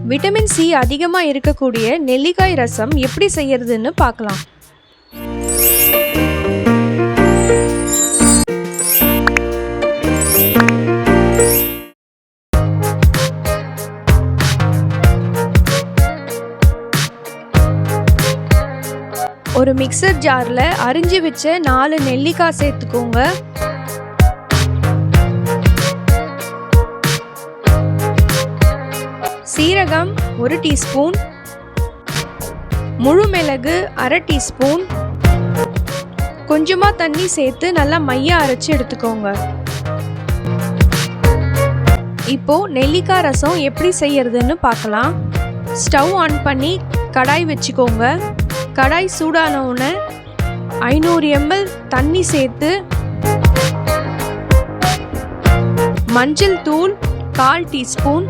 Vitamin C அதிகமாக இருக்கக்கூடிய நெல்லிக்காய் ரசம் எப்படி செய்யறதுன்னு பார்க்கலாம். ஒரு மிக்சர் ஜாரில் அரிஞ்சு வச்ச 4 நெல்லிக்காய் சேர்த்துக்கோங்க. சீரகம் 1 டீஸ்பூன், முழு மிளகு 1/2 டீஸ்பூன், கொஞ்சமாக தண்ணி சேர்த்து நல்லா மையா அரைச்சி எடுத்துக்கோங்க. இப்போ நெல்லிக்காய் ரசம் எப்படி செய்யறதுன்னு பார்க்கலாம். ஸ்டவ் ஆன் பண்ணி கடாய் வச்சுக்கோங்க. கடாய் சூடான உடனே 500 ml தண்ணி சேர்த்து மஞ்சள் தூள் 1/4 டீஸ்பூன்,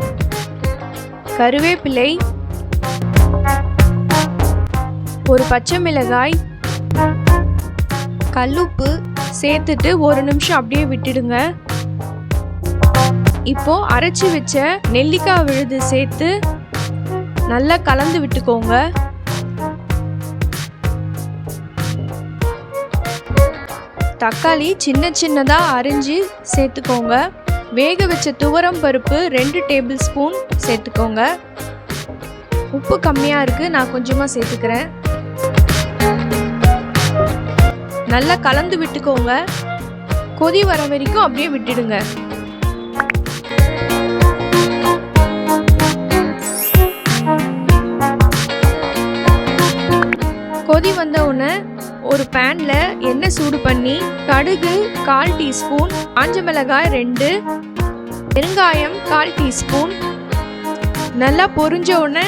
கருவேப்பிலை, ஒரு பச்சை மிளகாய், கல்லுப்பு சேர்த்துட்டு 1 நிமிஷம் அப்படியே விட்டுடுங்க. இப்போ அரைச்சி வச்ச நெல்லிக்காய் விழுது சேர்த்து நல்லா கலந்து விட்டுக்கோங்க. தக்காளி சின்ன சின்னதாக அரிஞ்சு சேர்த்துக்கோங்க. வேக வச்ச துவரம் பருப்பு 2 டேபிள் ஸ்பூன் சேர்த்துக்கோங்க. உப்பு கம்மியாக இருக்குது, நான் கொஞ்சமாக சேர்த்துக்கிறேன். நல்லா கலந்து விட்டுக்கோங்க. கொதி வர வரைக்கும் அப்படியே விட்டுடுங்க. கொதி வந்த உடனே ஒரு பேன்ல எண்ணெய் சூடு பண்ணி கடுகு 1/4 டீஸ்பூன், காஞ்ச மிளகாய் 2, பெருங்காயம் 1/4 டீஸ்பூன் நல்லா பொரிஞ்ச உடனே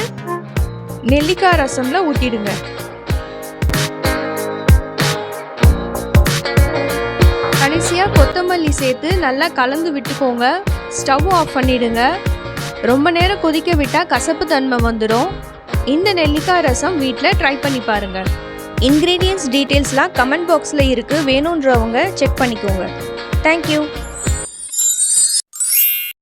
நெல்லிக்காய் ரசம்ல ஊற்றிடுங்க. கடைசியாக கொத்தமல்லி சேர்த்து நல்லா கலந்து விட்டுக்கோங்க. ஸ்டவ் ஆஃப் பண்ணிடுங்க. ரொம்ப நேரம் கொதிக்க விட்டால் கசப்பு தன்மை வந்துடும். இந்த நெல்லிக்காய் ரசம் வீட்டில் ட்ரை பண்ணி பாருங்கள். இன்க்ரீடியன்ட்ஸ் டீட்டெயில்ஸ்லாம் கமெண்ட் பாக்ஸில் இருக்குது, வேணுன்றவங்க செக் பண்ணிக்கோங்க. தேங்க்யூ.